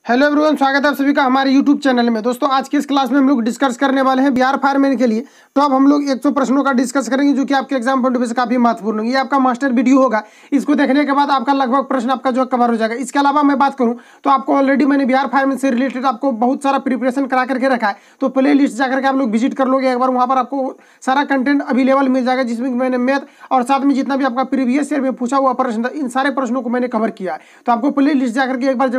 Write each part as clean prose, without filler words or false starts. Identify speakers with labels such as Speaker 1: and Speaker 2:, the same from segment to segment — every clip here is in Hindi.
Speaker 1: हेलो एवरीवन, स्वागत है आप सभी का हमारे यूट्यूब चैनल में। दोस्तों, आज की इस क्लास में हम लोग डिस्कस करने वाले हैं बिहार फायरमैन के लिए। तो अब हम लोग 100 प्रश्नों का डिस्कस करेंगे जो कि आपके एग्जाम पॉइंट ऑफ व्यू से काफी महत्वपूर्ण होंगे। ये आपका मास्टर वीडियो होगा, इसको देखने के बाद आपका लगभग प्रश्न आपका जो कवर हो जाएगा। इसके अलावा मैं बात करूँ तो आपको ऑलरेडी मैंने बिहार फायरमैन से रिलेटेड आपको बहुत सारा प्रिपरेशन करा करके रखा है। तो प्ले लिस्ट जाकर के आप लोग विजिट कर लोगे एक बार, वहाँ पर आपको सारा कंटेंट अवेलेबल मिल जाएगा, जिसमें मैंने मैथ और साथ में जितना भी आपका प्रीवियस ईयर में पूछा हुआ प्रश्न था, इन सारे प्रश्नों को मैंने कवर किया है। तो आपको प्ले लिस्ट जाकर के एक बार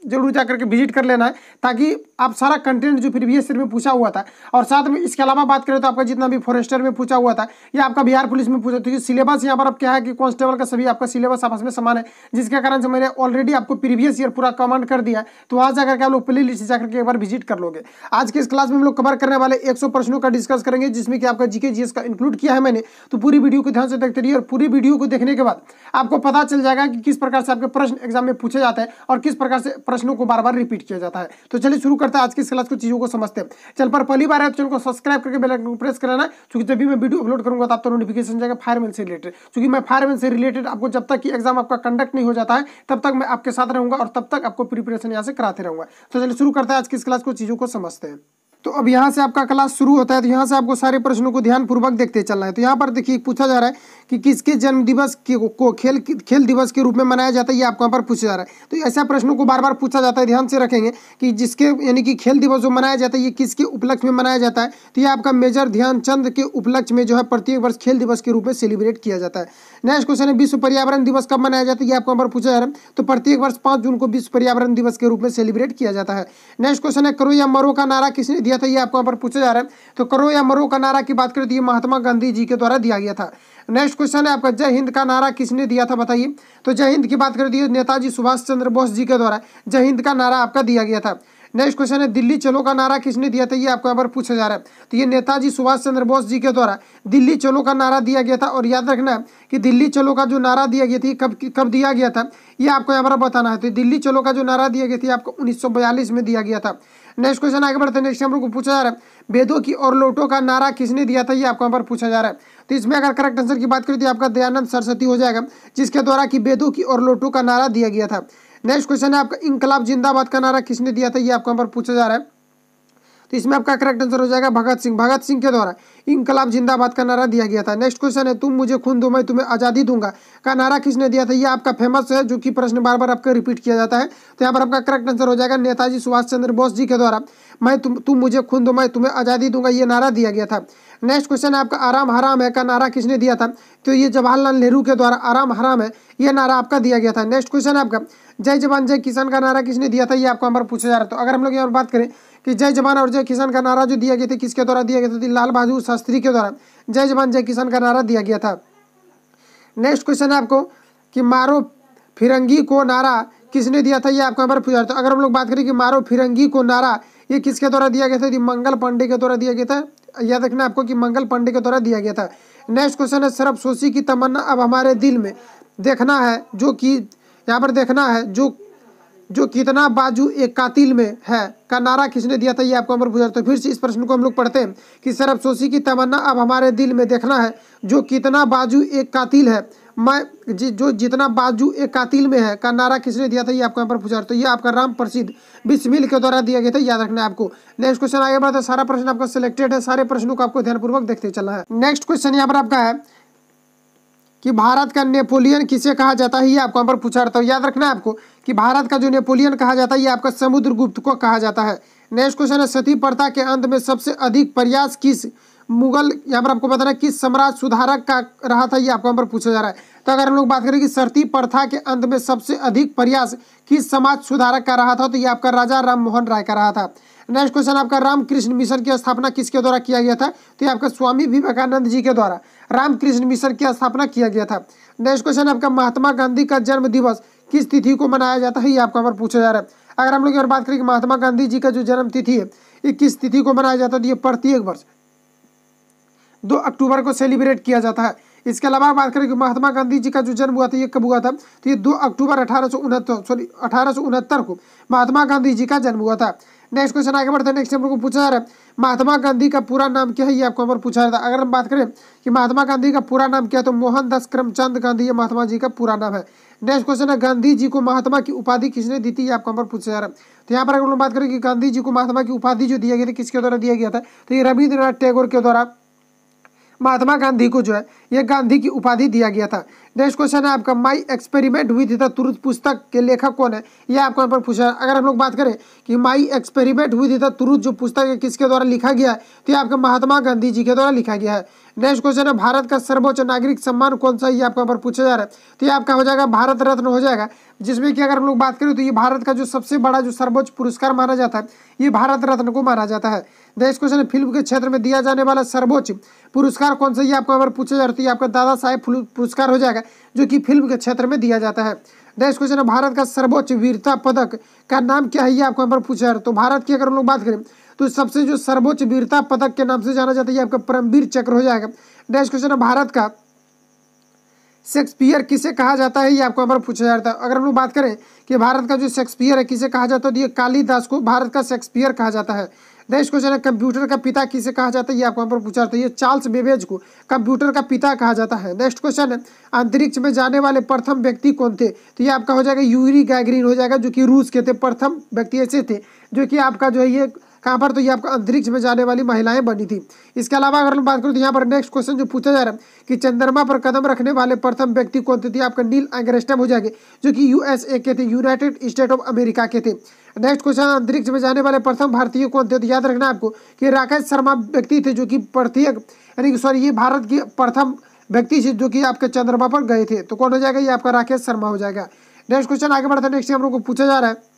Speaker 1: जरूर जाकर के विजिट कर लेना है, ताकि आप सारा कंटेंट जो प्रीवियस ईयर में पूछा हुआ था, और साथ में इसके अलावा बात करें तो आपका जितना भी फॉरेस्टर में पूछा हुआ था या आपका बिहार पुलिस में पूछा, तो सिलेबस यहाँ पर अब क्या है कि कांस्टेबल का सभी आपका सिलेबस आपस में समान है, जिसके कारण से मैंने ऑलरेडी आपको प्रीवियस ईयर पूरा कमेंट कर दिया। तो वहाँ जाकर के आप लोग प्ले लिस्ट जाकर के एक बार विजिट कर लोगे। आज के इस क्लास में हम लोग कवर करने वाले 100 प्रश्नों का डिस्कस करेंगे, जिसमें कि आपका जीके जीएस का इंक्लूड किया है मैंने। तो पूरी वीडियो को ध्यान से देखते रहिए, और पूरी वीडियो को देखने के बाद आपको पता चल जाएगा कि किस प्रकार से आपके प्रश्न एग्जाम में पूछे जाते हैं और किस प्रकार से प्रश्नों को बार बार रिपीट किया जाता है। तो चलिए शुरू करते हैं आज की इस क्लास को, चीजों को समझते हैं। चल पर पहली बार है तो चैनल को सब्सक्राइब करके बेल आइकन को प्रेस कराना, क्योंकि जब भी मैं वीडियो अपलोड करूंगा तो आपको नोटिफिकेशन जाएगा फायरमैन से रिलेटेड। क्योंकि मैं फायरमैन से रिलेटेड आपको जब तक कि एग्जाम आपका कंडक्ट नहीं हो जाता है तब तक मैं आपके साथ रहूंगा और तब तक आपको प्रिपरेशन यहाँ से कराते रहूंगा। तो चलिए शुरू करते हैं आज की इस क्लास को, चीजों को समझते हैं। तो अब यहाँ से आपका क्लास शुरू होता है, तो यहाँ से आपको सारे प्रश्नों को ध्यानपूर्वक देखते चलना है। तो यहाँ पर देखिए पूछा जा रहा है कि किसके जन्म दिवस को खेल दिवस के रूप में मनाया जाता है, ये आपको यहाँ पर पूछा जा रहा है। तो ऐसा प्रश्नों को बार बार पूछा जाता है, ध्यान से रखेंगे कि जिसके यानी कि खेल दिवस जो मनाया जाता है ये किसके उपलक्ष्य में मनाया जाता है। तो ये आपका मेजर ध्यानचंद के उपलक्ष्य में जो है प्रत्येक वर्ष खेल दिवस के रूप में सेलिब्रेट किया जाता है। नेक्स्ट क्वेश्चन है, विश्व पर्यावरण दिवस कब मनाया जाता है, ये आपको यहाँ पर पूछा जा रहा है। तो प्रत्येक वर्ष 5 जून को विश्व पर्यावरण दिवस के रूप में सेलिब्रेट किया जाता है। नेक्स्ट क्वेश्चन है, करो या मरो का नारा किसने दिया था, ये आपको यहाँ पर पूछा जा रहा है। तो करो या मरो का नारा की बात करें तो ये महात्मा गांधी जी के द्वारा दिया गया था। नेक्स्ट क्वेश्चन है आपका, जय हिंद का नारा किसने दिया था, बताइए। तो जय हिंद की बात करें तो नेताजी सुभाष चंद्र बोस जी के द्वारा जय हिंद का नारा आपका दिया गया था। नेक्स्ट क्वेश्चन है, दिल्ली चलो का नारा किसने दिया था, ये आपको यहाँ पर पूछा जा रहा है। तो ये नेताजी सुभाष चंद्र बोस जी के द्वारा दिल्ली चलो का नारा दिया गया था। और याद रखना है कि दिल्ली चलो का जो नारा दिया गया था कब दिया गया था, ये आपको यहाँ पर बताना है। तो दिल्ली चलो का जो नारा दिया गया था आपको 1942 में दिया गया था। नेक्स्ट क्वेश्चन आगे बढ़ते हैं। नेक्स्ट हम लोग को पूछा जा रहा है, वेदों की और लोटों का नारा किसने दिया था, ये आपको यहाँ पर पूछा जा रहा है। तो इसमें अगर करेक्ट आंसर की बात करें तो आपका दयानंद सरस्वती हो जाएगा, जिसके द्वारा कि वेदों की और लोटों का नारा दिया गया था। नेक्स्ट क्वेश्चन है आपका, इंकलाब जिंदाबाद का नारा किसने दिया था, ये आपको यहाँ पर पूछा जा रहा है। तो इसमें आपका करेक्ट आंसर हो जाएगा भगत सिंह के द्वारा इंकलाब जिंदाबाद का नारा दिया गया था। नेक्स्ट क्वेश्चन है, तुम मुझे खून दो मैं तुम्हें आज़ादी दूंगा का नारा किसने दिया था, ये आपका फेमस है, जो कि प्रश्न बार बार आपका रिपीट किया जाता है। तो यहाँ पर आपका करेक्ट आंसर हो जाएगा नेताजी सुभाष चंद्र बोस जी के द्वारा तुम मुझे खून दो मैं तुम्हें आज़ादी दूंगा, ये नारा दिया गया था। नेक्स्ट क्वेश्चन है आपका, आराम हराम है का नारा किसने दिया था, तो ये जवाहरलाल नेहरू के द्वारा आराम हराम है ये नारा आपका दिया गया था। नेक्स्ट क्वेश्चन है आपका, जय जवान जय किसान का नारा किसने दिया था, ये आपको यहाँ पर पूछा जा रहा है। तो अगर हम लोग यहाँ पर बात करें कि जय जवान और जय किसान का नारा जो दिया गया था किसके द्वारा दिया गया था, लाल बहादुर शास्त्री के द्वारा जय जवान जय किसान का नारा दिया गया था। नेक्स्ट क्वेश्चन है आपको कि मारो फिरंगी को नारा किसने दिया था, ये आपको यहाँ पर पूछा। तो अगर हम लोग बात करें कि मारो फिरंगी को नारा ये किसके द्वारा दिया गया था, मंगल पांडे के द्वारा दिया गया था। याद रखना आपको कि मंगल पांडे के द्वारा दिया गया था। नेक्स्ट क्वेश्चन है, सरबसोशी की तमन्ना अब हमारे दिल में देखना है, जो कि यहाँ पर देखना है जो कितना बाजू एक कातिल में है का नारा किसने दिया था, ये आपको यहाँ पर पूछा। तो फिर से इस प्रश्न को हम लोग पढ़ते हैं कि सरबसोशी की तमन्ना अब हमारे दिल में देखना है, जो कितना बाजू एक कातिल है जो जितना बाजू एक कातिल में है का नारा किसने दिया था, ये आपको यहाँ पर पूछा। तो ये आपका राम प्रसिद्ध बिस्मिल के द्वारा दिया गया था, याद रखना है आपको। नेक्स्ट क्वेश्चन आगे बढ़ता है, सारा प्रश्न आपका सिलेक्टेड है, सारे प्रश्नों को आपको ध्यानपूर्वक देखते चलना है। नेक्स्ट क्वेश्चन यहाँ पर आपका है कि भारत का नेपोलियन किसे कहा जाता है, ये आपको यहाँ पर पूछा रहता है। याद रखना है आपको कि भारत का जो नेपोलियन कहा जाता है ये आपका समुद्रगुप्त को कहा जाता है। नेक्स्ट क्वेश्चन है, सती प्रथा के अंत में सबसे अधिक प्रयास किस मुगल, यहाँ पर आपको बताना है किस सम्राट सुधारक का रहा था, ये आपको यहाँ पर पूछा जा रहा है। तो अगर हम लोग बात करें कि सती प्रथा के अंत में सबसे अधिक प्रयास किस समाज सुधारक का रहा था, तो ये आपका राजा राम मोहन राय का रहा था। नेक्स्ट क्वेश्चन आपका, रामकृष्ण मिशन की स्थापना किसके द्वारा किया गया था, तो ये आपका स्वामी विवेकानंद जी के द्वारा रामकृष्ण मिशन की स्थापना किया गया था। नेक्स्ट क्वेश्चन आपका, महात्मा गांधी का जन्म दिवस किस तिथि को मनाया जाता है, ये आपको यहाँ पर पूछा जा रहा है। अगर हम लोग बात करें कि महात्मा गांधी जी का जो जन्म तिथि है ये किस तिथि को मनाया जाता है, तो ये प्रत्येक वर्ष 2 अक्टूबर को सेलिब्रेट किया जाता है। इसके अलावा बात करें कि महात्मा गांधी जी का जो जन्म हुआ था ये कब हुआ था, तो ये 2 अक्टूबर 1869 को महात्मा गांधी जी का जन्म हुआ था। नेक्स्ट क्वेश्चन आगे बढ़ते हैं। नेक्स्ट हम लोग को पूछा जा रहा है महात्मा गांधी का पूरा नाम क्या है, ये आपको यहाँ पर पूछा जा रहा है। अगर हम बात करें कि महात्मा गांधी का पूरा नाम क्या है, तो मोहनदास करमचंद गांधी ये महात्मा जी का पूरा नाम है। नेक्स्ट क्वेश्चन है गांधी जी को महात्मा की उपाधि किसने दी थी, ये आपको यहाँ पर पूछा जा रहा है। तो यहाँ पर अगर हम लोग बात करें कि गांधी जी को महात्मा की उपाधि जो दिया गया था किसके द्वारा दिया गया था, तो ये रविंद्रनाथ टैगोर के द्वारा महात्मा गांधी को जो है ये गांधी की उपाधि दिया गया था। नेक्स्ट क्वेश्चन है आपका my experiment with the truth पुस्तक के लेखक कौन है, ये आपको यहाँ पर पूछा है। अगर हम लोग बात करें कि my experiment with the truth जो पुस्तक है किसके द्वारा लिखा गया है, तो ये आपका महात्मा गांधी जी के द्वारा लिखा गया है। नेक्स्ट क्वेश्चन है भारत का सर्वोच्च नागरिक सम्मान कौन सा, ये आपको यहाँ पर पूछा जा रहा है। तो ये आपका हो जाएगा भारत रत्न हो जाएगा, जिसमें कि अगर हम लोग बात करें तो ये भारत का जो सबसे बड़ा जो सर्वोच्च पुरस्कार माना जाता है ये भारत रत्न को माना जाता है। नेक्स्ट क्वेश्चन है फिल्म के क्षेत्र में दिया जाने वाला सर्वोच्च पुरस्कार कौन सा, ये आपको यहाँ पर पूछा जा रहा है। आपका दादा साहेब पुरस्कार हो जाएगा जो कि फिल्म के क्षेत्र में दिया जाता है। नेक्स्ट क्वेश्चन है भारत का सर्वोच्च वीरता पदक का नाम क्या है, ये आपको यहाँ पर पूछा जा रहा है। तो भारत की अगर हम लोग बात करें तो सबसे जो सर्वोच्च वीरता पदक के नाम से जाना जाता है ये आपका परमवीर चक्र हो जाएगा। नेक्स्ट क्वेश्चन है भारत का शेक्सपियर किसे कहा जाता है, ये आपको यहाँ पर पूछा जाता है। अगर हम लोग बात करें कि भारत का जो शेक्सपियर है किसे कहा जाता है, तो ये कालिदास को भारत का शेक्सपियर कहा जाता है। नेक्स्ट क्वेश्चन है कंप्यूटर का पिता किसे कहा जाता है, ये आपको यहाँ पर पूछा जाता है। ये चार्ल्स बेबेज को कंप्यूटर का पिता कहा जाता है। नेक्स्ट क्वेश्चन है अंतरिक्ष में जाने वाले प्रथम व्यक्ति कौन थे, तो ये आपका हो जाएगा यूरी गैगरिन हो जाएगा, जो कि रूस के थे। प्रथम व्यक्ति ऐसे थे जो कि आपका जो है ये कहाँ पर, तो ये आपका अंतरिक्ष में जाने वाली महिलाएं बनी थी। इसके अलावा अगर हम बात करें तो यहाँ पर नेक्स्ट क्वेश्चन जो पूछा जा रहा है कि चंद्रमा पर कदम रखने वाले प्रथम व्यक्ति कौन थे, आपका नील आर्मस्ट्रांग हो जाएंगे जो कि यूएसए के थे, यूनाइटेड स्टेट ऑफ अमेरिका के थे। नेक्स्ट क्वेश्चन अंतरिक्ष में जाने वाले प्रथम भारतीय कौन थे, तो याद रखना आपको कि राकेश शर्मा व्यक्ति थे जो कि प्रत्येक यानी कि सॉरी ये भारत की प्रथम व्यक्ति थे जो कि आपके चंद्रमा पर गए थे। तो कौन हो जाएगा, ये आपका राकेश शर्मा हो जाएगा। नेक्स्ट क्वेश्चन आगे बढ़ते हैं। नेक्स्ट हम लोग को पूछा जा रहा है,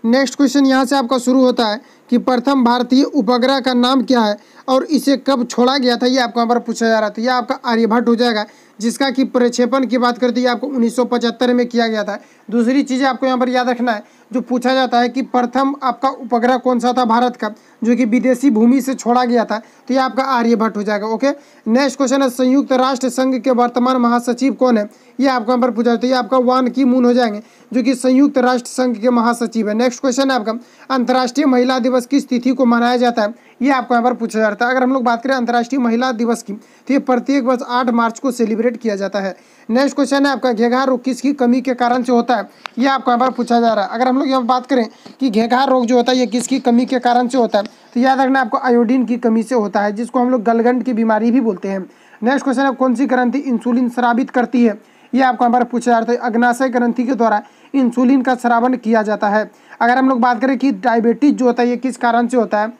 Speaker 1: नेक्स्ट क्वेश्चन यहाँ से आपका शुरू होता है कि प्रथम भारतीय उपग्रह का नाम क्या है और इसे कब छोड़ा गया था, ये आपको यहाँ पर पूछा जा रहा है। तो ये आपका आर्यभट्ट हो जाएगा, जिसका कि प्रक्षेपण की बात करते हैं आपको 1975 में किया गया था। दूसरी चीज़ आपको यहाँ पर याद रखना है जो पूछा जाता है कि प्रथम आपका उपग्रह कौन सा था भारत का जो कि विदेशी भूमि से छोड़ा गया था, तो ये आपका आर्यभट्ट हो जाएगा। ओके, नेक्स्ट क्वेश्चन है संयुक्त राष्ट्र संघ के वर्तमान महासचिव कौन है, ये आपको यहाँ पर पूछा जाता है। ये आपका वान की मून हो जाएंगे जो कि संयुक्त राष्ट्र संघ के महासचिव है। नेक्स्ट क्वेश्चन है आपका अंतर्राष्ट्रीय महिला दिवस किस तिथि को मनाया जाता है, ये आपको यहाँ पर पूछा जाता है। अगर हम लोग बात करें अंतर्राष्ट्रीय महिला दिवस की तो ये प्रत्येक वर्ष 8 मार्च को सेलिब्रेट किया जाता है। नेक्स्ट क्वेश्चन है आपका घेघार रोग किसकी कमी के कारण से होता है, ये आपको यहाँ पर पूछा जा रहा है। अगर हम लोग यहाँ बात करें कि घेघार रोग जो होता है ये किसकी कमी के कारण से होता है, तो याद रखना आपको आयोडीन की कमी से होता है, जिसको हम लोग गलगंड की बीमारी भी बोलते हैं। नेक्स्ट क्वेश्चन है कौन सी ग्रंथि इंसुलिन स्रावित करती है, ये आपको यहाँ पर पूछा जाता है। अग्नाशय ग्रंथि के द्वारा इंसुलिन का स्रावन किया जाता है। अगर हम लोग बात करें कि डायबिटीज जो होता है ये किस कारण से होता है,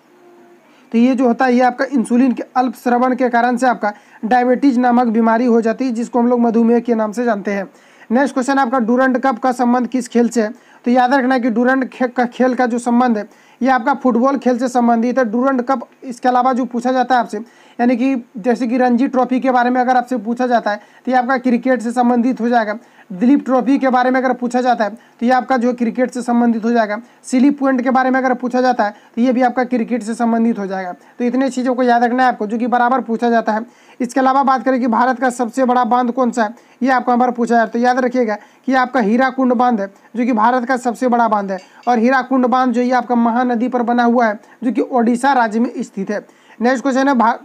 Speaker 1: तो ये जो होता है ये आपका इंसुलिन के अल्प स्रावन के कारण से आपका डायबिटीज नामक बीमारी हो जाती है, जिसको हम लोग मधुमेह के नाम से जानते हैं। नेक्स्ट क्वेश्चन आपका डूरंड कप का संबंध किस खेल से है, तो याद रखना है कि डूरंड खेल का जो संबंध है ये आपका फुटबॉल खेल से संबंधित है। डूरंड कप इसके अलावा जो पूछा जाता है आपसे यानी कि जैसे कि रणजी ट्रॉफी के बारे में अगर आपसे पूछा जाता है तो ये आपका क्रिकेट से संबंधित हो जाएगा। दिलीप ट्रॉफी के बारे में अगर पूछा जाता है तो ये आपका जो क्रिकेट से संबंधित हो जाएगा। सिली पॉइंट के बारे में अगर पूछा जाता है तो ये भी आपका क्रिकेट से संबंधित हो जाएगा। तो इतने चीज़ों को याद रखना है आपको जो कि बराबर पूछा जाता है। इसके अलावा बात करें कि भारत का सबसे बड़ा बांध कौन सा है, ये आपको यहाँ पर पूछा जाता है। तो याद रखिएगा कि आपका हीराकुंड बांध है जो कि भारत का सबसे बड़ा बांध है, और हीराकुंड बांध जो ये आपका महानदी पर बना हुआ है जो कि ओडिशा राज्य में स्थित है। नेक्स्ट क्वेश्चन है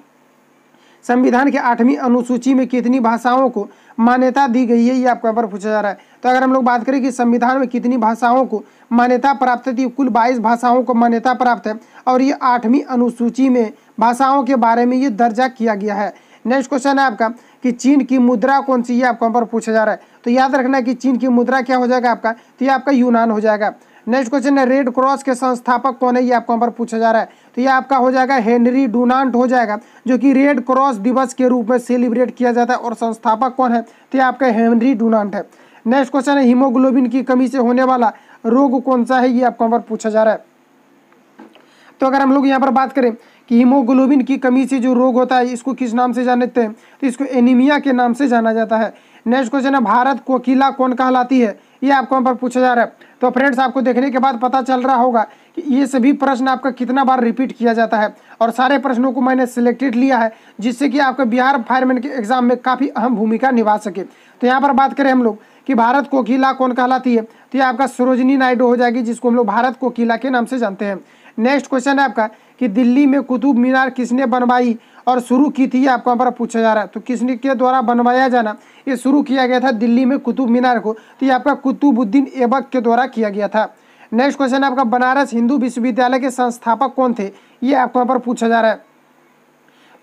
Speaker 1: संविधान के 8वीं अनुसूची में कितनी भाषाओं को मान्यता दी गई है, ये आपको यहाँ पर पूछा जा रहा है। तो अगर हम लोग बात करें कि संविधान में कितनी भाषाओं को मान्यता प्राप्त है, तो कुल 22 भाषाओं को मान्यता प्राप्त है, और ये 8वीं अनुसूची में भाषाओं के बारे में ये दर्जा किया गया है। नेक्स्ट क्वेश्चन है आपका कि चीन की मुद्रा कौन सी, ये आपको यहाँ पर पूछा जा रहा है। तो याद रखना है कि चीन की मुद्रा क्या हो जाएगा आपका, तो ये आपका यूनान हो जाएगा। नेक्स्ट क्वेश्चन है रेड क्रॉस के संस्थापक कौन है, ये आपको यहाँ पर पूछा जा रहा है। तो ये आपका हो जाएगा हेनरी डुनांट हो जाएगा जो कि रेड क्रॉस दिवस के रूप में सेलिब्रेट किया जाता है, और संस्थापक कौन है, तो ये आपका हेनरी डुनांट है। नेक्स्ट क्वेश्चन है हीमोग्लोबिन की कमी से होने वाला रोग कौन सा है, ये आपको यहाँ पर पूछा जा रहा है। तो अगर हम लोग यहाँ पर बात करें कि हीमोग्लोबिन की कमी से जो रोग होता है इसको किस नाम से जानते हैं, तो इसको एनीमिया के नाम से जाना जाता है। नेक्स्ट क्वेश्चन है भारत कोकिला कौन कहलाती है, ये आपको यहाँ पर पूछा जा रहा है। तो फ्रेंड्स आपको देखने के बाद पता चल रहा होगा कि ये सभी प्रश्न आपका कितना बार रिपीट किया जाता है, और सारे प्रश्नों को मैंने सिलेक्टेड लिया है जिससे कि आपका बिहार फायरमैन के एग्जाम में काफ़ी अहम भूमिका निभा सके। तो यहाँ पर बात करें हम लोग कि भारत कोकिला कौन कहलाती है, तो ये आपका सरोजिनी नायडू हो जाएगी जिसको हम लोग भारत कोकिला के नाम से जानते हैं। नेक्स्ट क्वेश्चन है आपका कि दिल्ली में कुतुब मीनार किसने बनवाई और शुरू की थी, ये आपको यहाँ पर पूछा जा रहा है। तो किसने के द्वारा बनवाया जाना, ये शुरू किया गया था दिल्ली में कुतुब मीनार को, तो ये आपका कुतुबुद्दीन ऐबक के द्वारा किया गया था। नेक्स्ट क्वेश्चन है आपका बनारस हिंदू विश्वविद्यालय के संस्थापक कौन थे, ये आपको यहाँ पर पूछा जा रहा है।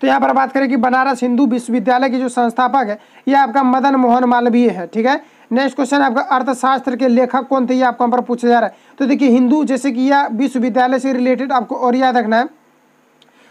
Speaker 1: तो यहाँ पर बात करें कि बनारस हिंदू विश्वविद्यालय के जो संस्थापक है ये आपका मदन मोहन मालवीय है, ठीक है। नेक्स्ट क्वेश्चन आपका अर्थशास्त्र के लेखक कौन थे, ये आपको यहाँ पर पूछा जा रहा है। तो देखिए हिंदू जैसे कि यह विश्वविद्यालय से रिलेटेड आपको और याद रखना है,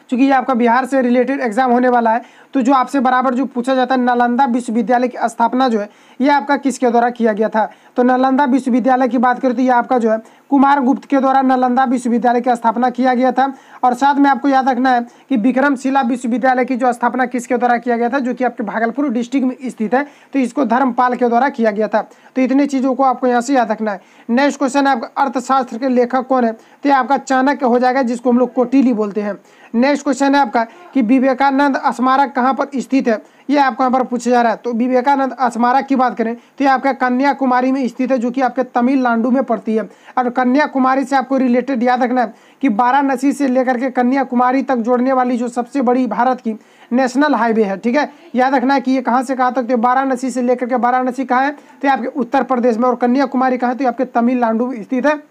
Speaker 1: क्योंकि ये आपका बिहार से रिलेटेड एग्जाम होने वाला है। तो जो आपसे बराबर जो पूछा जाता है नालंदा विश्वविद्यालय की स्थापना जो है ये आपका किसके द्वारा किया गया था। तो नालंदा विश्वविद्यालय की बात करें तो ये आपका जो है कुमार गुप्त के द्वारा नालंदा विश्वविद्यालय की स्थापना किया गया था। और साथ में आपको याद रखना है कि विक्रमशिला विश्वविद्यालय की जो स्थापना किसके द्वारा किया गया था, जो कि आपके भागलपुर डिस्ट्रिक्ट में स्थित है, तो इसको धर्मपाल के द्वारा किया गया था। तो इतनी चीज़ों को आपको यहाँ से याद रखना है। नेक्स्ट क्वेश्चन है आपका अर्थशास्त्र के लेखक कौन है, तो ये आपका चाणक्य हो जाएगा, जिसको हम लोग कोटिली बोलते हैं। नेक्स्ट क्वेश्चन है आपका कि विवेकानंद स्मारक कहाँ पर स्थित है, ये आपको यहाँ पर पूछा जा रहा है। तो विवेकानंद स्मारक की बात करें तो ये आपका कन्याकुमारी में स्थित है, जो कि आपके तमिलनाडु में पड़ती है। और कन्याकुमारी से आपको रिलेटेड याद रखना है कि वाराणसी से लेकर के कन्याकुमारी तक जोड़ने वाली जो सबसे बड़ी भारत की नेशनल हाईवे है, ठीक है। याद रखना है कि ये कहाँ से कहाँ तक, तो वाराणसी से लेकर के, वाराणसी कहाँ है तो आपके उत्तर प्रदेश में, और कन्याकुमारी कहाँ है तो आपके तमिलनाडु में स्थित है,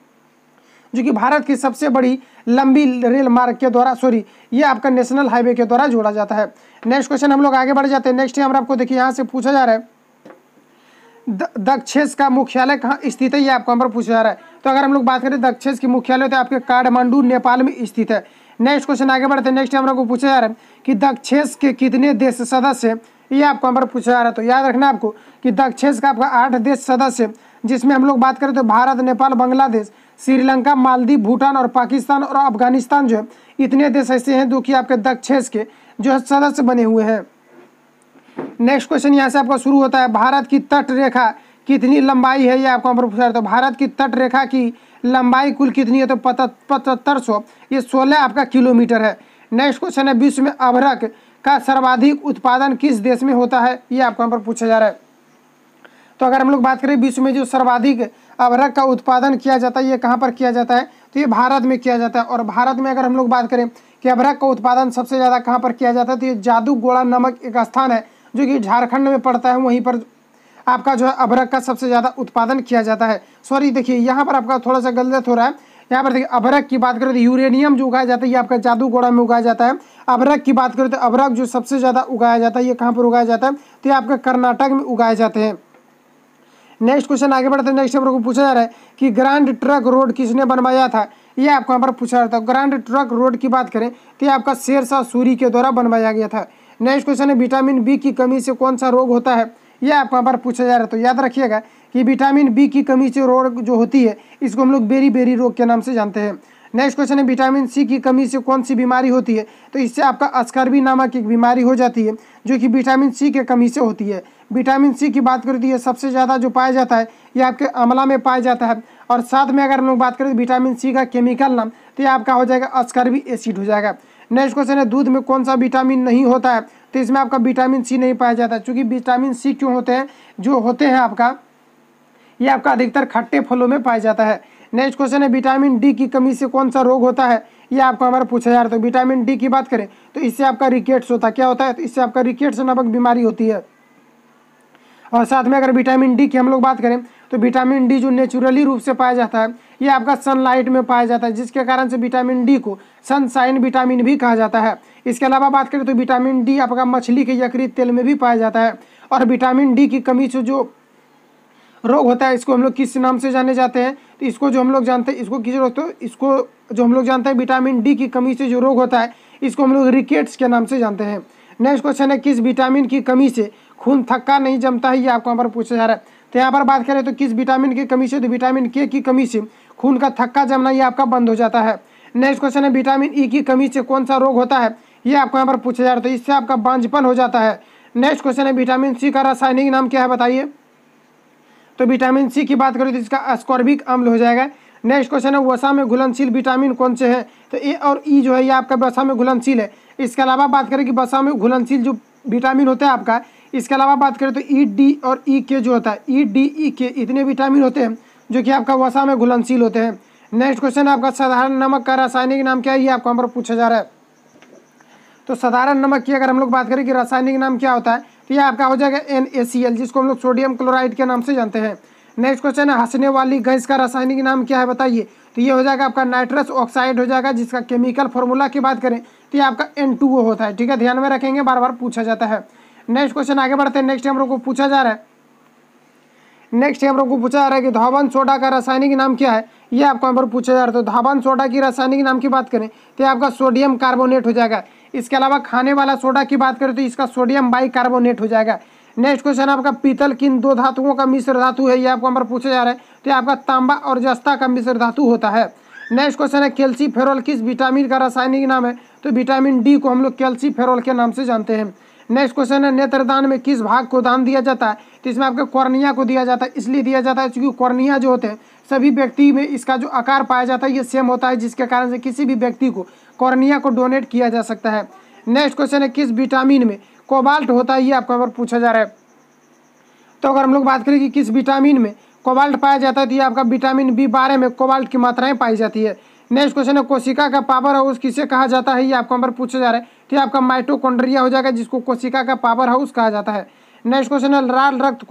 Speaker 1: जो कि भारत की सबसे बड़ी लंबी रेल मार्ग के द्वारा, सॉरी, ये आपका नेशनल हाईवे के द्वारा जोड़ा जाता है। नेक्स्ट क्वेश्चन हम लोग आगे बढ़ जाते हैं। नेक्स्ट हम आपको देखिए यहाँ से पूछा जा रहा है दक्षेस का मुख्यालय कहाँ स्थित है, ये आपको यहाँ पर पूछा जा रहा है। तो अगर हम लोग बात करें दक्षेस की मुख्यालय तो आपके काठमांडू नेपाल में स्थित है। नेक्स्ट क्वेश्चन आगे बढ़ते हैं। नेक्स्ट हम लोग को पूछा जा रहा है कि दक्षेस के कितने देश सदस्य, ये आपको यहाँ पर पूछा जा रहा है। तो याद रखना आपको कि दक्षेस का आपका 8 देश सदस्य, जिसमें हम लोग बात करें तो भारत, नेपाल, बांग्लादेश, श्रीलंका, मालदीव, भूटान और पाकिस्तान और अफगानिस्तान जो है, इतने देश ऐसे हैं जो कि आपके दक्षेस के जो है सदस्य बने हुए हैं। नेक्स्ट क्वेश्चन यहाँ से आपका शुरू होता है, भारत की तट रेखा कितनी लंबाई है, ये आपको यहाँ पर पूछा है। तो भारत की तट रेखा की लंबाई कुल कितनी है, तो 7500, ये 16 आपका किलोमीटर है। नेक्स्ट क्वेश्चन है विश्व में अभ्रक का सर्वाधिक उत्पादन किस देश में होता है, ये आपको यहाँ पर पूछा जा रहा है। तो अगर हम लोग बात करें विश्व में जो सर्वाधिक अभ्रक का उत्पादन किया जाता है ये कहाँ पर किया जाता है, तो ये भारत में किया जाता है। और भारत में अगर हम लोग बात करें कि अभ्रक का उत्पादन सबसे ज़्यादा कहाँ पर किया जाता है, तो ये जादूगोड़ा नामक एक स्थान है जो कि झारखंड में पड़ता है, वहीं पर आपका जो है अभ्रक का सबसे ज़्यादा उत्पादन किया जाता है। सॉरी, देखिए यहाँ पर आपका थोड़ा सा गलत हो रहा है। यहाँ पर देखिए अभ्रक की बात करें तो यूरेनियम जो उगाया जाता है ये आपका जादूगोड़ा में उगाया जाता है। अभ्रक की बात करें तो अभ्रक जो सबसे ज़्यादा उगाया जाता है ये कहाँ पर उगाया जाता है, तो ये आपका कर्नाटक में उगाए जाते हैं। नेक्स्ट क्वेश्चन आगे बढ़ते हैं। नेक्स्ट हम लोग को पूछा जा रहा है कि ग्रैंड ट्रंक रोड किसने बनवाया था, ये आपको यहाँ पर पूछा जाता है। ग्रैंड ट्रंक रोड की बात करें तो ये आपका शेरशाह सूरी के द्वारा बनवाया गया था। नेक्स्ट क्वेश्चन है विटामिन बी की कमी से कौन सा रोग होता है, ये आपको यहाँ पर पूछा जा रहा है। तो याद रखिएगा कि विटामिन बी की कमी से रोग जो होती है इसको हम लोग बेरी बेरी रोग के नाम से जानते हैं। नेक्स्ट क्वेश्चन है विटामिन सी की कमी से कौन सी बीमारी होती है, तो इससे आपका स्कर्वी नामक एक बीमारी हो जाती है जो कि विटामिन सी के कमी से होती है। विटामिन सी की बात करें तो ये सबसे ज़्यादा जो पाया जाता है ये आपके आंवला में पाया जाता है। और साथ में अगर हम लोग बात करें विटामिन सी का केमिकल नाम, तो ये आपका हो जाएगा स्कर्वी एसिड हो जाएगा। नेक्स्ट क्वेश्चन है दूध में कौन सा विटामिन नहीं होता है, तो इसमें आपका विटामिन सी नहीं पाया जाता है। चूँकि विटामिन सी क्यों होते हैं, जो होते हैं आपका ये आपका अधिकतर खट्टे फलों में पाया जाता है। नेक्स्ट क्वेश्चन है विटामिन डी की कमी से कौन सा रोग होता है, ये आपको हमारा पूछा जा रहा है। तो विटामिन डी की बात करें तो इससे आपका रिकेट्स होता है। क्या होता है, तो इससे आपका रिकेट्स नामक बीमारी होती है। और साथ में अगर विटामिन डी की हम लोग बात करें तो विटामिन डी जो नेचुरली रूप से पाया जाता है ये आपका सनलाइट में पाया जाता है, जिसके कारण से विटामिन डी को सनशाइन विटामिन भी कहा जाता है। इसके अलावा बात करें तो विटामिन डी आपका मछली के यकृत तेल में भी पाया जाता है। और विटामिन डी की कमी से जो रोग होता है इसको हम लोग किस नाम से जाने जाते हैं, तो इसको जो हम लोग जानते हैं इसको किस रोग, तो इसको जो हम लोग जानते हैं विटामिन डी की कमी से जो रोग होता है इसको हम लोग रिकेट्स के नाम से जानते हैं। नेक्स्ट क्वेश्चन है किस विटामिन की कमी से खून थक्का नहीं जमता है, ये आपको यहाँ पर पूछा जा रहा है। तो यहाँ पर बात करें तो किस विटामिन की कमी से, तो विटामिन के की कमी से खून का थक्का जमना ये आपका बंद हो जाता है। नेक्स्ट क्वेश्चन है विटामिन ई की कमी से कौन सा रोग होता है, ये आपको यहाँ पर पूछा जा रहा है। तो इससे आपका बांझपन हो जाता है। नेक्स्ट क्वेश्चन है विटामिन सी का रासायनिक नाम क्या है बताइए। तो विटामिन सी की बात करें तो इसका अस्कॉर्बिक अम्ल हो जाएगा। नेक्स्ट क्वेश्चन है वसा में घुलनशील विटामिन कौन से हैं, तो ए और ई जो है ये आपका वसा में घुलनशील है। इसके अलावा बात करें कि वसा में घुलनशील जो विटामिन होता है आपका, इसके अलावा बात करें तो ई डी और ई के जो होता है, ई डी ई के इतने विटामिन होते हैं जो कि आपका वसा में घुलनशील होते हैं। नेक्स्ट क्वेश्चन है आपका साधारण नमक का रासायनिक नाम क्या है, ये आपको यहाँ पर पूछा जा रहा है। तो साधारण नमक की अगर हम लोग बात करें कि रासायनिक नाम क्या होता है, तो ये आपका हो जाएगा NaCl, जिसको हम लोग सोडियम क्लोराइड के नाम से जानते हैं। नेक्स्ट क्वेश्चन है, हंसने वाली गैस का रासायनिक नाम क्या है बताइए। तो ये हो जाएगा आपका नाइट्रस ऑक्साइड हो जाएगा, जिसका केमिकल फॉर्मूला की बात करें तो ये आपका N2O होता है। ठीक है, ध्यान में रखेंगे, बार बार पूछा जाता है। नेक्स्ट क्वेश्चन आगे बढ़ते हैं। नेक्स्ट हम लोग को पूछा जा रहा है कि धावन सोडा का रासायनिक नाम क्या है, ये आपको यहाँ पर पूछा जा रहा है। तो धावन सोडा की रासायनिक नाम की बात करें तो ये आपका सोडियम कार्बोनेट हो जाएगा। इसके अलावा खाने वाला सोडा की बात करें तो इसका सोडियम बाइकार्बोनेट हो जाएगा। नेक्स्ट क्वेश्चन आपका पीतल किन दो धातुओं का मिश्र धातु है, ये आपको यहाँ पर पूछा जा रहा है। तो ये आपका तांबा और जस्ता का मिश्र धातु होता है। नेक्स्ट क्वेश्चन है, कैल्सीफेरॉल किस विटामिन का रासायनिक नाम है। तो विटामिन डी को हम लोग कैल्सीफेरॉल के नाम से जानते हैं। नेक्स्ट क्वेश्चन है, नेत्रदान में किस भाग को दान दिया जाता है। तो इसमें आपके कॉर्निया को दिया जाता है। इसलिए दिया जाता है क्योंकि कॉर्निया जो होते हैं सभी व्यक्ति में इसका जो आकार पाया जाता है ये सेम होता है, जिसके कारण से किसी भी व्यक्ति को कॉर्निया को डोनेट किया जा सकता है। नेक्स्ट क्वेश्चन है, किस विटामिन में कोबाल्ट होता है, ये आपको यहाँ पर पूछा जा रहा है। तो अगर हम लोग बात करें कि किस विटामिन में कोबाल्ट पाया जाता है, तो ये आपका विटामिन B12 में कोबाल्ट की मात्राएं पाई जाती है। नेक्स्ट क्वेश्चन है, कोशिका का पावर हाउस किसे कहा जाता है, ये आपको यहाँ पर पूछा जा रहा है। तो ये आपका माइटोकॉन्ड्रिया हो जाएगा, जिसको कोशिका का पावर हाउस कहा जाता है। नेक्स्ट क्वेश्चन है, लाल रक्त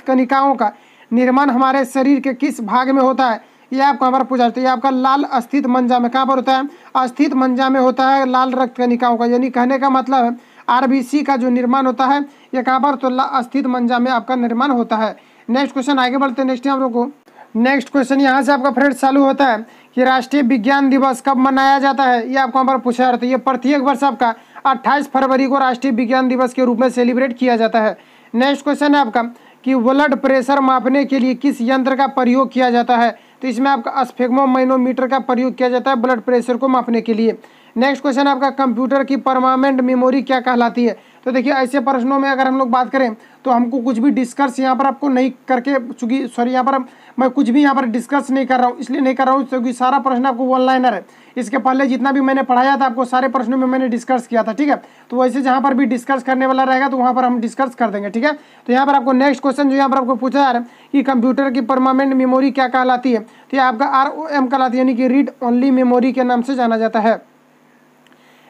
Speaker 1: कणिकाओं का निर्माण हमारे शरीर के किस भाग में होता है, ये आपको यहाँ पर पूछा जाता है। ये आपका लाल अस्थित मंजा में, कहाँ पर होता है, अस्थित मंजा में होता है लाल रक्त कणिकाओं का। यानी कहने का मतलब है RBC का जो निर्माण होता है ये कहाँ पर, तो अस्थित मंजा में आपका निर्माण होता है। नेक्स्ट क्वेश्चन आगे बढ़ते हैं। नेक्स्ट हम लोग को नेक्स्ट क्वेश्चन यहाँ से आपका फ्रेंड चालू होता है कि राष्ट्रीय विज्ञान दिवस कब मनाया जाता है, ये आपको यहाँ पर पूछा जाता है। ये प्रत्येक वर्ष आपका 28 फरवरी को राष्ट्रीय विज्ञान दिवस के रूप में सेलिब्रेट किया जाता है। नेक्स्ट क्वेश्चन है आपका कि ब्लड प्रेशर मापने के लिए किस यंत्र का प्रयोग किया जाता है। तो इसमें आपका स्फेग्मोमाइनोमीटर का प्रयोग किया जाता है ब्लड प्रेशर को मापने के लिए। नेक्स्ट क्वेश्चन आपका कंप्यूटर की परमानेंट मेमोरी क्या कहलाती है। तो देखिए ऐसे प्रश्नों में अगर हम लोग बात करें तो हमको कुछ भी डिस्कस यहाँ पर आपको नहीं करके, चूँकि यहाँ पर मैं कुछ भी यहाँ पर डिस्कस नहीं कर रहा हूँ, इसलिए नहीं कर रहा हूँ क्योंकि सारा प्रश्न आपको वन लाइनर है। इसके पहले जितना भी मैंने पढ़ाया था आपको सारे प्रश्नों में मैंने डिस्कस किया था। ठीक है, तो वैसे जहाँ पर भी डिस्कस करने वाला रहेगा तो वहाँ पर हम डिस्कस कर देंगे। ठीक है, तो यहाँ पर आपको नेक्स्ट क्वेश्चन जो यहाँ पर आपको पूछा जा रहा है कि कंप्यूटर की परमानेंट मेमोरी क्या कहलाती है। तो ये आपका ROM कहलाती है, यानी कि रीड ओनली मेमोरी के नाम से जाना जाता है।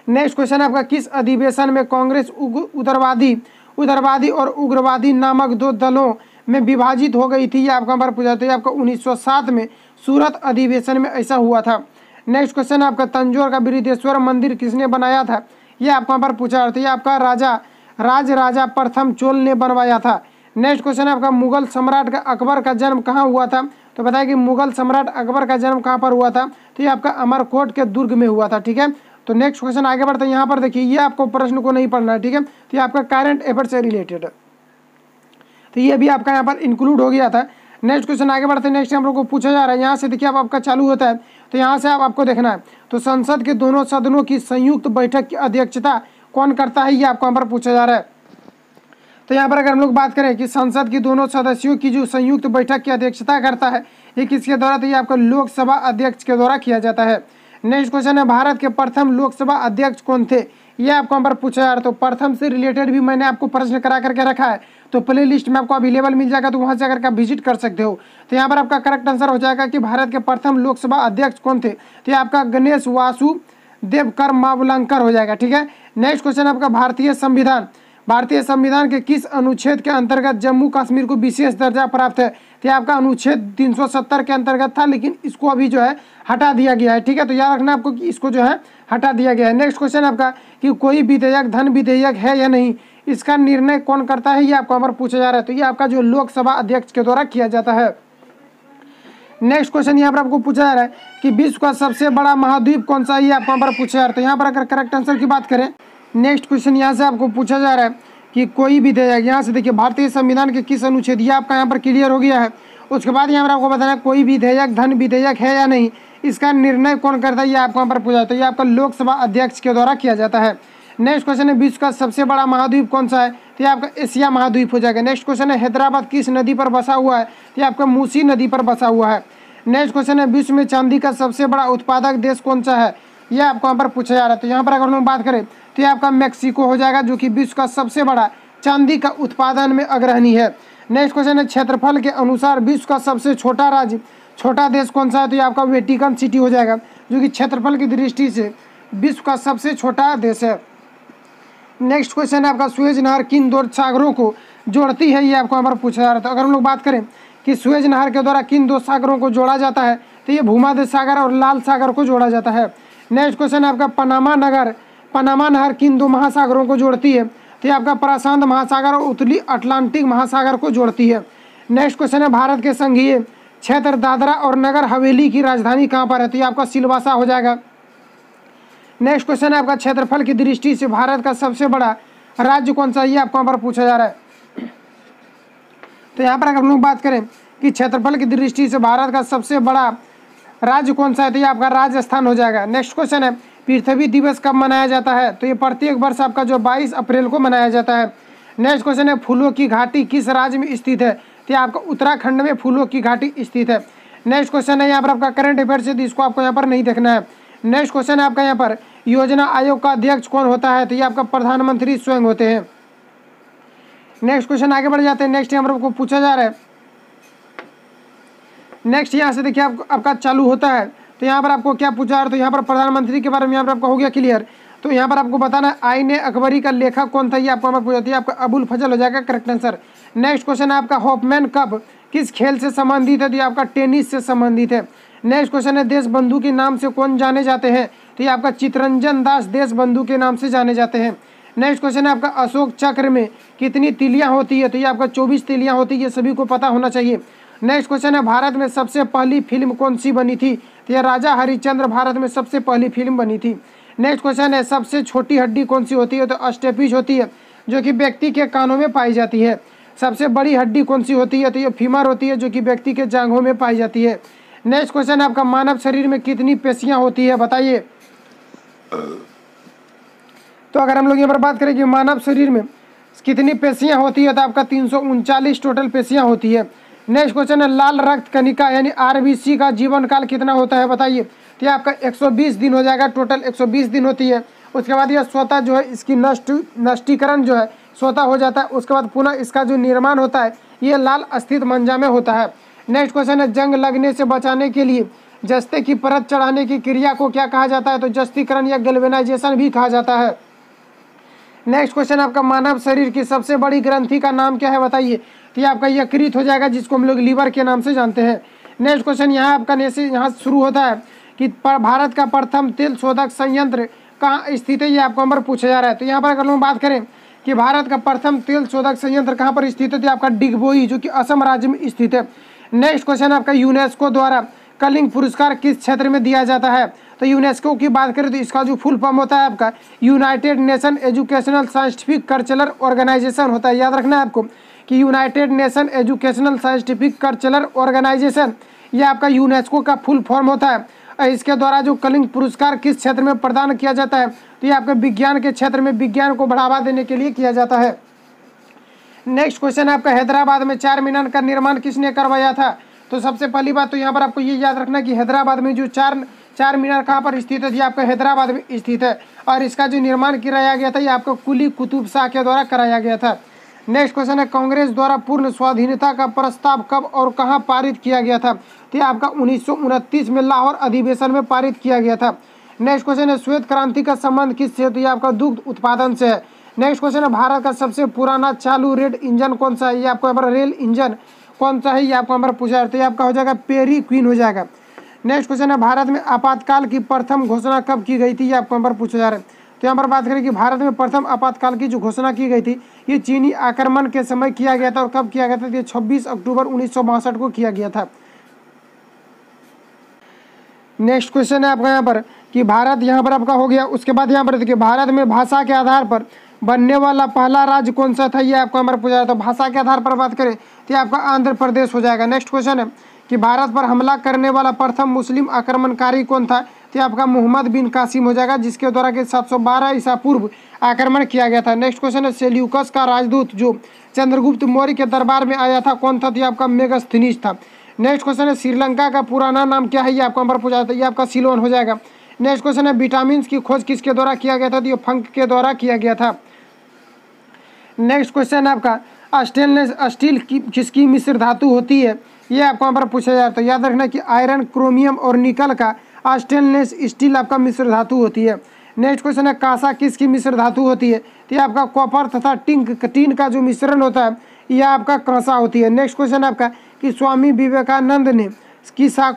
Speaker 1: नेक्स्ट क्वेश्चन आपका किस अधिवेशन में कांग्रेस उदारवादी और उग्रवादी नामक दो दलों में विभाजित हो गई थी, ये आपका बार पूछा। तो ये आपका 1907 में सूरत अधिवेशन में ऐसा हुआ था। नेक्स्ट क्वेश्चन आपका तंजौर का बृहदेश्वर मंदिर किसने बनाया था, ये आपका बार पूछा। तो ये आपका राजा प्रथम चोल ने बनवाया था। नेक्स्ट क्वेश्चन आपका मुगल सम्राट का अकबर का जन्म कहाँ हुआ था। तो बताया कि मुगल सम्राट अकबर का जन्म कहाँ पर हुआ था। तो ये आपका अमरकोट के दुर्ग में हुआ था। ठीक है, तो नेक्स्ट क्वेश्चन आगे बढ़ते हैं। यहाँ पर देखिए ये आपको प्रश्न को नहीं पढ़ना है। ठीक है, तो ये आपका करंट अफेयर से रिलेटेड है, तो ये भी आपका यहाँ पर इंक्लूड हो गया था। नेक्स्ट क्वेश्चन आगे बढ़ते हैं। नेक्स्ट हम लोग को पूछा जा रहा है, यहाँ से देखिए आपका चालू होता है। तो यहाँ से आपको देखना है, तो संसद के दोनों सदनों की संयुक्त बैठक की अध्यक्षता कौन करता है, ये आपको यहाँ पर पूछा जा रहा है। तो यहाँ पर अगर हम लोग बात करें कि संसद की दोनों सदस्यों की जो संयुक्त बैठक की अध्यक्षता करता है ये किसके द्वारा, तो ये आपका लोकसभा अध्यक्ष के द्वारा किया जाता है। नेक्स्ट क्वेश्चन है, भारत के प्रथम लोकसभा अध्यक्ष कौन थे, ये आपको यहाँ पर पूछा जा रहा है। तो प्रथम से रिलेटेड भी मैंने आपको प्रश्न करा करके रखा है, तो प्ले लिस्ट में आपको अवेलेबल मिल जाएगा, तो वहाँ से अगर आप विजिट कर सकते हो। तो यहाँ पर आपका करेक्ट आंसर हो जाएगा कि भारत के प्रथम लोकसभा अध्यक्ष कौन थे, तो ये आपका गणेश वासुदेव मावलंकर हो जाएगा। ठीक है, नेक्स्ट क्वेश्चन आपका भारतीय संविधान के किस अनुच्छेद के अंतर्गत जम्मू कश्मीर को विशेष दर्जा प्राप्त है। तो आपका अनुच्छेद 370 के अंतर्गत था, लेकिन इसको अभी जो है हटा दिया गया है। ठीक है, तो याद रखना आपको कि इसको जो है हटा दिया गया है। नेक्स्ट क्वेश्चन आपका कि कोई विधेयक धन विधेयक है या नहीं, इसका निर्णय कौन करता है, ये आपको हमारा पूछा जा रहा है। तो ये आपका जो लोकसभा अध्यक्ष के द्वारा किया जाता है। नेक्स्ट क्वेश्चन यहाँ पर आपको पूछा जा रहा है कि विश्व का सबसे बड़ा महाद्वीप कौन सा है, ये आपको हमारा पूछा जा रहा है। तो यहाँ पर अगर करेक्ट आंसर की बात करें, नेक्स्ट क्वेश्चन यहाँ से आपको पूछा जा रहा है कि कोई विधेयक, यहाँ से देखिए भारतीय संविधान के किस अनुच्छेद, ये आपका यहाँ पर क्लियर हो गया है। उसके बाद यहाँ पर आपको बताना है कोई विधेयक धन विधेयक है या नहीं, इसका निर्णय कौन करता है, ये आपको यहाँ पर पूछा जाता है। ये आपका लोकसभा अध्यक्ष के द्वारा किया जाता है। नेक्स्ट क्वेश्चन है विश्व का सबसे बड़ा महाद्वीप कौन सा है, तो ये आपका एशिया महाद्वीप हो जाएगा। नेक्स्ट क्वेश्चन है हैदराबाद किस नदी पर बसा हुआ है, तो ये आपका मूसी नदी पर बसा हुआ है। नेक्स्ट क्वेश्चन है विश्व में चांदी का सबसे बड़ा उत्पादक देश कौन सा है, ये आपको यहाँ पर पूछा जा रहा है। तो यहाँ पर अगर हम बात करें तो ये आपका मैक्सिको हो जाएगा, जो कि विश्व का सबसे बड़ा चांदी का उत्पादन में अग्रणी है। नेक्स्ट क्वेश्चन है क्षेत्रफल के अनुसार विश्व का सबसे छोटा देश कौन सा है, तो ये आपका वेटिकन सिटी हो जाएगा, जो कि क्षेत्रफल की दृष्टि से विश्व का सबसे छोटा देश है। नेक्स्ट क्वेश्चन है आपका, सुएज नहर किन दो सागरों को जोड़ती है, ये आपको यहाँ पर पूछा जा रहा था। अगर हम लोग बात करें कि सुएज नहर के द्वारा किन दो सागरों को जोड़ा जाता है, तो ये भूमध्य सागर और लाल सागर को जोड़ा जाता है। नेक्स्ट क्वेश्चन है आपका, पनामा नहर किन दो महासागरों को जोड़ती है, तो ये आपका प्रशांत महासागर और उत्तरी अटलांटिक महासागर को जोड़ती है। नेक्स्ट क्वेश्चन है, भारत के संघीय क्षेत्र दादरा और नगर हवेली की राजधानी कहाँ पर है, तो ये आपका सिलवासा हो जाएगा। नेक्स्ट क्वेश्चन है आपका, क्षेत्रफल की दृष्टि से भारत का सबसे बड़ा राज्य कौन सा है, ये आपको यहाँ पर पूछा जा रहा है। तो यहाँ पर अगर हम लोग बात करें कि क्षेत्रफल की दृष्टि से भारत का सबसे बड़ा राज्य कौन सा है, तो ये आपका राजस्थान हो जाएगा। नेक्स्ट क्वेश्चन है, पृथ्वी दिवस कब मनाया जाता है, तो ये प्रत्येक वर्ष आपका जो 22 अप्रैल को मनाया जाता है। नेक्स्ट क्वेश्चन है, फूलों की घाटी किस राज्य में स्थित है, तो ये आपका उत्तराखंड में फूलों की घाटी स्थित है। नेक्स्ट क्वेश्चन है यहाँ पर आपका करंट अफेयर्स है, तो इसको आपको यहाँ पर नहीं देखना है। नेक्स्ट क्वेश्चन है आपका यहाँ पर, योजना आयोग का अध्यक्ष कौन होता है, तो ये आपका प्रधानमंत्री स्वयं होते हैं। नेक्स्ट क्वेश्चन आगे बढ़ जाते हैं। नेक्स्ट यहाँ पर आपको पूछा जा रहा है, नेक्स्ट यहाँ से देखिए आपका चालू होता है, तो यहाँ पर आपको क्या पूछा है, तो यहाँ पर प्रधानमंत्री के बारे में यहाँ पर आपका हो गया क्लियर। तो यहाँ पर आपको बताना है आईने अकबरी का लेखक कौन था, ये आपको यहाँ पर पूछा है, आपका अबुल फजल हो जाएगा करेक्ट आंसर। नेक्स्ट क्वेश्चन है आपका, हॉफमैन कप किस खेल से संबंधित है, तो ये आपका टेनिस से संबंधित है। नेक्स्ट क्वेश्चन है, देश बंधु के नाम से कौन जाने जाते हैं, तो ये आपका चितरंजन दास देश बंधु के नाम से जाने जाते हैं। नेक्स्ट क्वेश्चन है आपका, अशोक चक्र में कितनी तिलियां होती है, तो ये आपका 24 तिलियां होती है, ये सभी को पता होना चाहिए। नेक्स्ट क्वेश्चन है, भारत में सबसे पहली फिल्म कौन सी बनी थी, तो यह राजा हरिश्चंद्र भारत में सबसे पहली फिल्म बनी थी। नेक्स्ट क्वेश्चन है, सबसे छोटी हड्डी कौन सी होती है, तो स्टेपिज होती है, जो कि व्यक्ति के कानों में पाई जाती है। सबसे बड़ी हड्डी कौन सी होती है, तो ये फीमर होती है, जो कि व्यक्ति के जांघों में पाई जाती है। नेक्स्ट क्वेश्चन है आपका, मानव शरीर में कितनी पेशियां होती है, बताइए। तो अगर हम लोग यहाँ पर बात करें कि मानव शरीर में कितनी पेशियां होती है, तो आपका 339 टोटल पेशियां होती है। नेक्स्ट क्वेश्चन है, लाल रक्त कणिका यानी आरबीसी का जीवन काल कितना होता है, बताइए। तो ये आपका 120 दिन हो जाएगा, टोटल 120 दिन होती है। उसके बाद यह स्वतः जो है इसकी नष्टीकरण जो है स्वतः हो जाता है। उसके बाद पुनः इसका जो निर्माण होता है ये लाल स्थित मंजा में होता है। नेक्स्ट क्वेश्चन है, जंग लगने से बचाने के लिए जस्ते की परत चढ़ाने की क्रिया को क्या कहा जाता है, तो जस्तीकरण या गैल्वेनाइजेशन भी कहा जाता है। नेक्स्ट क्वेश्चन आपका, मानव शरीर की सबसे बड़ी ग्रंथि का नाम क्या है, बताइए। तो ये आपका यकृत हो जाएगा, जिसको हम लोग लीवर के नाम से जानते हैं। नेक्स्ट क्वेश्चन यहाँ आपका यहाँ शुरू होता है कि भारत का प्रथम तेल शोधक संयंत्र कहाँ स्थित है, ये आपको नंबर पूछा जा रहा है। तो यहाँ पर अगर हम बात करें कि भारत का प्रथम तेल शोधक संयंत्र कहाँ पर स्थित है, तो आपका डिगबोई, जो कि असम राज्य में स्थित है। नेक्स्ट क्वेश्चन आपका, यूनेस्को द्वारा कलिंग पुरस्कार किस क्षेत्र में दिया जाता है, तो यूनेस्को की बात करें तो इसका जो फुल फॉर्म होता है आपका united nation educational scientific cultural organization होता है। याद रखना है आपको कि united nation educational scientific cultural organization ये आपका यूनेस्को का फुल फॉर्म होता है। और इसके द्वारा जो कलिंग पुरस्कार किस क्षेत्र में प्रदान किया जाता है, तो ये आपके विज्ञान के क्षेत्र में विज्ञान को बढ़ावा देने के लिए किया जाता है। नेक्स्ट क्वेश्चन है आपका, हैदराबाद में 4 मीनार का निर्माण किसने करवाया था, तो सबसे पहली बात तो यहाँ पर आपको ये याद रखना कि हैदराबाद में जो चार मीनार कहाँ पर स्थित है, ये आपका हैदराबाद में स्थित है। और इसका जो निर्माण कराया गया था ये आपको कुली कुतुब शाह के द्वारा कराया गया था। नेक्स्ट क्वेश्चन है, कांग्रेस द्वारा पूर्ण स्वाधीनता का प्रस्ताव कब और कहाँ पारित किया गया था, तो ये आपका 1929 में लाहौर अधिवेशन में पारित किया गया था। नेक्स्ट क्वेश्चन है, श्वेत क्रांति का संबंध किससे, तो ये आपका दुग्ध उत्पादन से है। नेक्स्ट क्वेश्चन है, भारत का सबसे पुराना चालू रेल इंजन कौन सा है, ये आपको यहाँ पर रेल इंजन कौन सा है, ये आपको यहाँ पर पूछा जाता है। आपका हो जाएगा पेरी क्वीन हो जाएगा। नेक्स्ट क्वेश्चन है, भारत में आपातकाल की प्रथम घोषणा कब की गई थी, ये आपको यहाँ पर पूछा जा रहा है। तो यहाँ पर बात करें कि भारत में प्रथम आपातकाल की जो घोषणा की गई थी ये चीनी आक्रमण के समय किया गया था। और कब किया गया था, ये 26 अक्टूबर 1962 को किया गया था। नेक्स्ट क्वेश्चन है आपका यहाँ पर कि भारत यहाँ पर आपका हो गया। उसके बाद यहाँ पर देखिए, भारत में भाषा के आधार पर बनने वाला पहला राज्य कौन सा था, ये आपको हमारा पूछा जाता है। भाषा के आधार पर बात करें तो ये आपका आंध्र प्रदेश हो जाएगा। नेक्स्ट क्वेश्चन है कि भारत पर हमला करने वाला प्रथम मुस्लिम आक्रमणकारी कौन था, तो आपका मोहम्मद बिन कासिम हो जाएगा, जिसके द्वारा के 712 ईसा पूर्व आक्रमण किया गया था। नेक्स्ट क्वेश्चन है, सेल्यूकस का राजदूत जो चंद्रगुप्त मौर्य के दरबार में आया था कौन था, तो आपका मेगस्थनीज था। नेक्स्ट क्वेश्चन है, श्रीलंका का पुराना नाम क्या है, ये आपको नंबर पूछा जाता है। ये आपका सिलोन हो जाएगा। नेक्स्ट क्वेश्चन है, विटामिन की खोज किसके द्वारा किया गया था, तो ये फंक के द्वारा किया गया था। नेक्स्ट क्वेश्चन है आपका, स्टेनलेस स्टील किसकी मिश्र धातु होती है, ये आपको यहाँ पर पूछा जाता है। याद रखना कि आयरन, क्रोमियम और निकल का स्टेनलेस स्टील आपका मिश्र धातु होती है। नेक्स्ट क्वेश्चन है कांसा किसकी मिश्र धातु होती है? तो ये आपका कॉपर तथा टीन का जो मिश्रण होता है यह आपका कांसा होती है। नेक्स्ट क्वेश्चन है आपका कि स्वामी विवेकानंद ने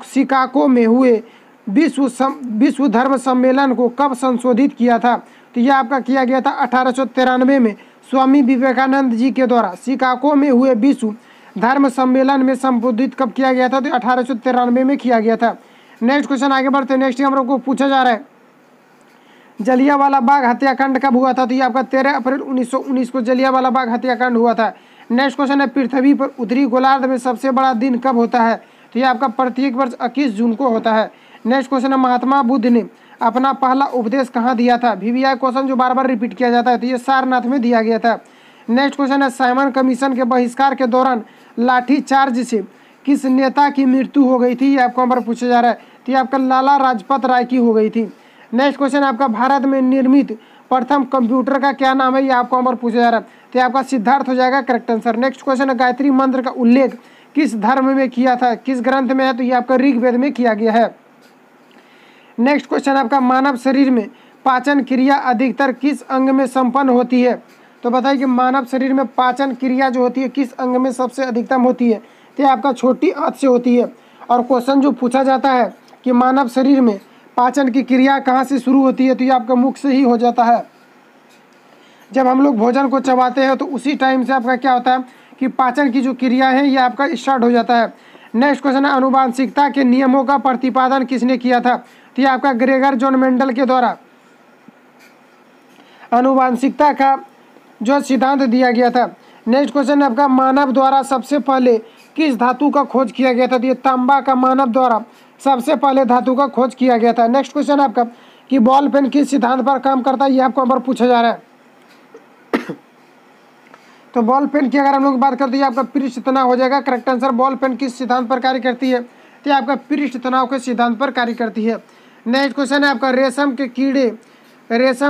Speaker 1: शिकागो में हुए विश्व धर्म सम्मेलन को कब संशोधित किया था? तो यह आपका किया गया था 1893 में। स्वामी विवेकानंद जी के द्वारा शिकागो में हुए विश्व धर्म सम्मेलन में संबोधित कब किया गया था? तो 1893 में किया गया था। नेक्स्ट क्वेश्चन आगे बढ़ते हैं। नेक्स्ट हम लोग को पूछा जा रहा है जलियांवाला बाग हत्याकांड कब हुआ था? तो ये आपका 13 अप्रैल 1919 को जलियांवाला बाग हत्याकांड हुआ था। नेक्स्ट क्वेश्चन है पृथ्वी पर उत्तरी गोलार्ध में सबसे बड़ा दिन कब होता है? तो ये आपका प्रत्येक वर्ष 21 जून को होता है। नेक्स्ट क्वेश्चन है महात्मा बुद्ध ने अपना पहला उपदेश कहाँ दिया था? VVI क्वेश्चन जो बार बार रिपीट किया जाता है, तो ये सारनाथ में दिया गया था। नेक्स्ट क्वेश्चन है साइमन कमीशन के बहिष्कार के दौरान लाठी चार्ज से किस नेता की मृत्यु हो गई थी? ये आपको नंबर पूछा जा रहा है। तो ये आपका लाला लाजपत राय की हो गई थी। नेक्स्ट क्वेश्चन आपका भारत में निर्मित प्रथम कंप्यूटर का क्या नाम है? ये आपको नंबर पूछा जा रहा है। तो ये आपका सिद्धार्थ हो जाएगा करेक्ट आंसर। नेक्स्ट क्वेश्चन है गायत्री मंत्र का उल्लेख किस धर्म में किया था? किस ग्रंथ में है? तो ये आपका ऋग्वेद में किया गया है। नेक्स्ट क्वेश्चन आपका मानव शरीर में पाचन क्रिया अधिकतर किस अंग में संपन्न होती है? तो बताइए कि मानव शरीर में पाचन क्रिया जो होती है किस अंग में सबसे अधिकतम होती है? तो आपका छोटी आंत से होती है। और क्वेश्चन जो पूछा जाता है कि मानव शरीर में पाचन की क्रिया कहाँ से शुरू होती है? तो ये आपका मुख से ही हो जाता है। जब हम लोग भोजन को चबाते हैं तो उसी टाइम से आपका क्या होता है कि पाचन की जो क्रिया है ये आपका स्टार्ट हो जाता है। नेक्स्ट क्वेश्चन है आनुवांशिकता के नियमों का प्रतिपादन किसने किया था? तो ये आपका ग्रेगर जॉन मेंडल के द्वारा आनुवांशिकता का जो सिद्धांत दिया गया था। नेक्स्ट क्वेश्चन आपका मानव द्वारा सबसे पहले किस धातु का खोज किया गया था? तो ये तांबा का मानव द्वारा सबसे पहले धातु का खोज किया गया था। नेक्स्ट क्वेश्चन आपका कि बॉल पेन किस सिद्धांत पर काम करता है? ये आपको नंबर पूछा जा रहा है। तो बॉल पेन की अगर हम लोग बात करते हैं आपका पृष्ठ तनाव हो जाएगा करेक्ट आंसर। बॉल पेन किस सिद्धांत पर कार्य करती है? तो आपका पृष्ठ तनाव के सिद्धांत पर कार्य करती है। नेक्स्ट क्वेश्चन है आपका रेशम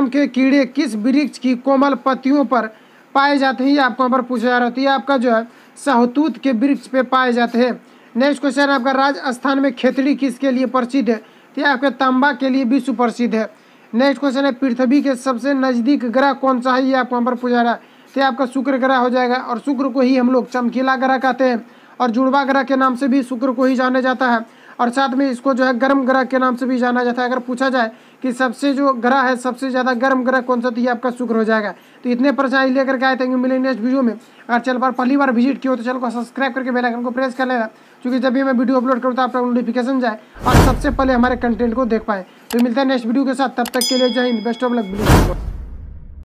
Speaker 1: के कीड़े किस वृक्ष की कोमल पत्तियों पर पाए जाते हैं? ये आपको नंबर पूछा जा रहा है। आपका जो है सहतूत के वृक्ष पे पाए जाते हैं। नेक्स्ट क्वेश्चन है आपका राजस्थान में खेतड़ी किसके लिए प्रसिद्ध है? तो आपके तांबा के लिए विश्व प्रसिद्ध है। नेक्स्ट क्वेश्चन है पृथ्वी के सबसे नजदीक ग्रह कौन सा है? ये आपको नंबर पूछा जा रहा है। तो आपका शुक्र ग्रह हो जाएगा। और शुक्र को ही हम लोग चमकीला ग्रह कहते हैं और जुड़वा ग्रह के नाम से भी शुक्र को ही जाना जाता है। और साथ में इसको जो है गर्म ग्रह के नाम से भी जाना जाता है। अगर पूछा जाए कि सबसे जो ग्रह है सबसे ज़्यादा गर्म ग्रह कौन सा? तो ये आपका शुक्र हो जाएगा। तो इतने परेशानी लेकर के आए थे मिले नेक्स्ट वीडियो में। अगर चैनल पर पहली बार विजिट किया हो तो चैनल को सब्सक्राइब करके बेल आइकन को प्रेस कर लेना, क्योंकि जब भी मैं वीडियो अपलोड करूँ तो आप लोग नोटिफिकेशन जाए और सबसे पहले हमारे कंटेंट को देख पाए। तो मिलता है नेक्स्ट वीडियो के साथ, तब तक के लिए जय हिंद, बेस्ट ऑफ लक।